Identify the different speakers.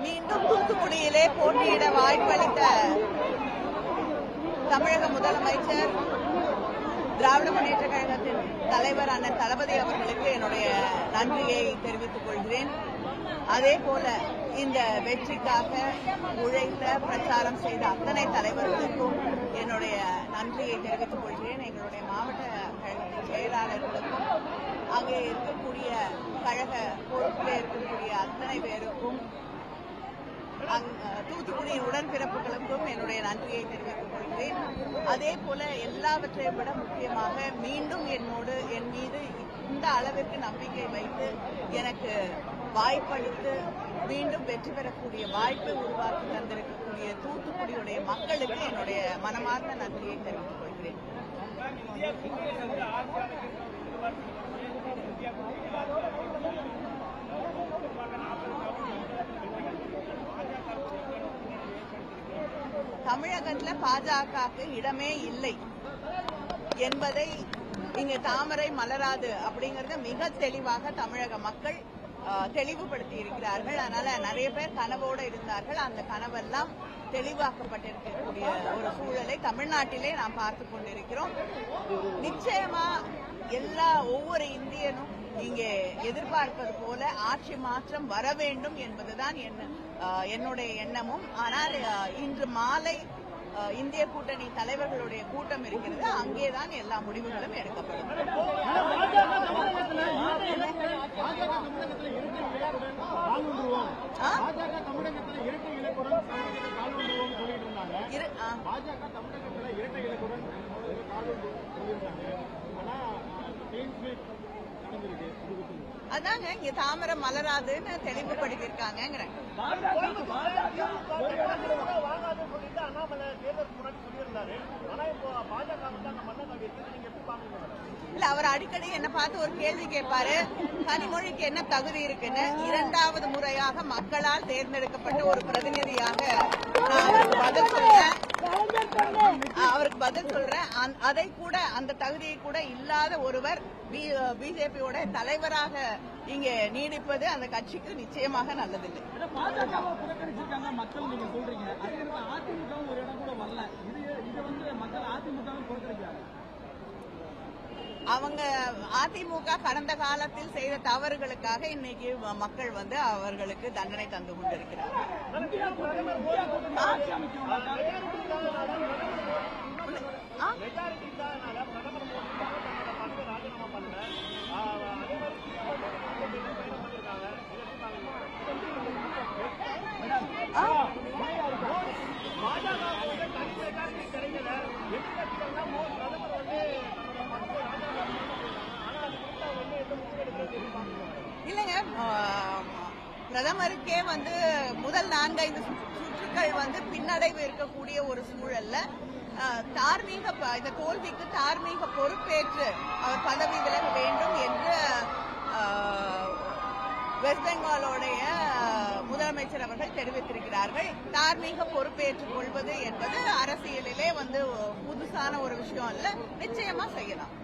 Speaker 1: மீண்டும் தூத்துக்குடியிலே போட்டியிட வாய்ப்பளித்த தமிழக முதலமைச்சர் திராவிட முன்னேற்ற கழகத்தின் தலைவர் அண்ணன் தளபதி அவர்களுக்கு என்னுடைய நன்றியை தெரிவித்துக் கொள்கிறேன். அதே போல இந்த வெற்றிக்காக உழைத்த பிரச்சாரம் செய்த அத்தனை தலைவர்களுக்கும் என்னுடைய நன்றியை தெரிவித்துக் கொள்கிறேன். எங்களுடைய மாவட்ட கழகத்தின் செயலாளர்களுக்கும் அங்கே இருக்கக்கூடிய கழக பொறுப்பில் இருக்கக்கூடிய அத்தனை பேருக்கும் தூத்துக்குடியின் உடன்பிறப்புகளுக்கும் என்னுடைய நன்றியை தெரிவித்துக் கொள்கிறேன். அதே போல எல்லாவற்றையும் விட முக்கியமாக மீண்டும் என் மீது இந்த அளவிற்கு நம்பிக்கை வைத்து எனக்கு வாய்ப்பளித்து மீண்டும் வெற்றி பெறக்கூடிய வாய்ப்பை உருவாக்கி தந்திருக்கக்கூடிய தூத்துக்குடியுடைய மக்களுக்கு என்னுடைய மனமார்ந்த நன்றியை தெரிவித்துக் கொள்கிறேன். தமிழகத்தில் பாஜகவுக்கு இடமே இல்லை என்பதை இங்கு தாமரை மலராது அப்படிங்கறத மிக தெளிவாக தமிழக மக்கள் தெளிவுபடுத்தி இருக்கிறார்கள். அதனால நிறைய பேர் கனவோடு இருந்தார்கள். அந்த கனவெல்லாம் தெளிவாக்கப்பட்டிருக்கக்கூடிய ஒரு சூழலை தமிழ்நாட்டிலே நாம் பார்த்து கொண்டிருக்கிறோம். நிச்சயமா ஒவ்வொரு இந்தியனும் இங்கே எதிர்பார்ப்பது போல ஆட்சி மாற்றம் வர வேண்டும் என்பதுதான் என்னுடைய எண்ணமும். ஆனால் இன்று மாலை இந்திய கூட்டணி தலைவர்களுடைய கூட்டம் இருக்கிறது. அங்கேதான் எல்லா முடிவுகளும் எடுக்கப்படும். அதாங்க இங்க தாமரை மலராதுன்னு தெளிவுபடுத்திருக்காங்க. இல்ல அவர் அடிக்கடி என்ன பார்த்து ஒரு கேள்வி கேட்பாரு, கனிமொழிக்கு என்ன தகுதி இருக்குன்னு. இரண்டாவது முறையாக மக்களால் தேர்ந்தெடுக்கப்பட்ட ஒரு பிரதிநிதியாக அவருக்கு பதில் சொல்றேன். அதை கூட அந்த தகுதியை கூட இல்லாத ஒருவர் பிஜேபியோட தலைவராக இங்கே நீடிப்பது அந்த கட்சிக்கு நிச்சயமாக நல்லதில்லை. அவங்க அதிமுக கடந்த காலத்தில் செய்த தவறுகளுக்காக இன்னைக்கு மக்கள் அவர்களுக்கு தண்டனை தந்து கொண்டிருக்கிறார். இல்லைங்க, பிரதமருக்கே முதல் 4-5 சுற்றுக்கள் பின்னடைவு இருக்கக்கூடிய ஒரு சூழல்ல இந்த தோல்விக்கு தார்மீக பொறுப்பேற்று அவர் பதவி விலக வேண்டும் என்று வெஸ்ட் பெங்காலோடைய முதலமைச்சர் அவர்கள் தெரிவித்திருக்கிறார்கள். தார்மீக பொறுப்பேற்றுக் கொள்வது என்பது அரசியலிலே புதுசான ஒரு விஷயம் அல்ல. நிச்சயமா செய்யலாம்.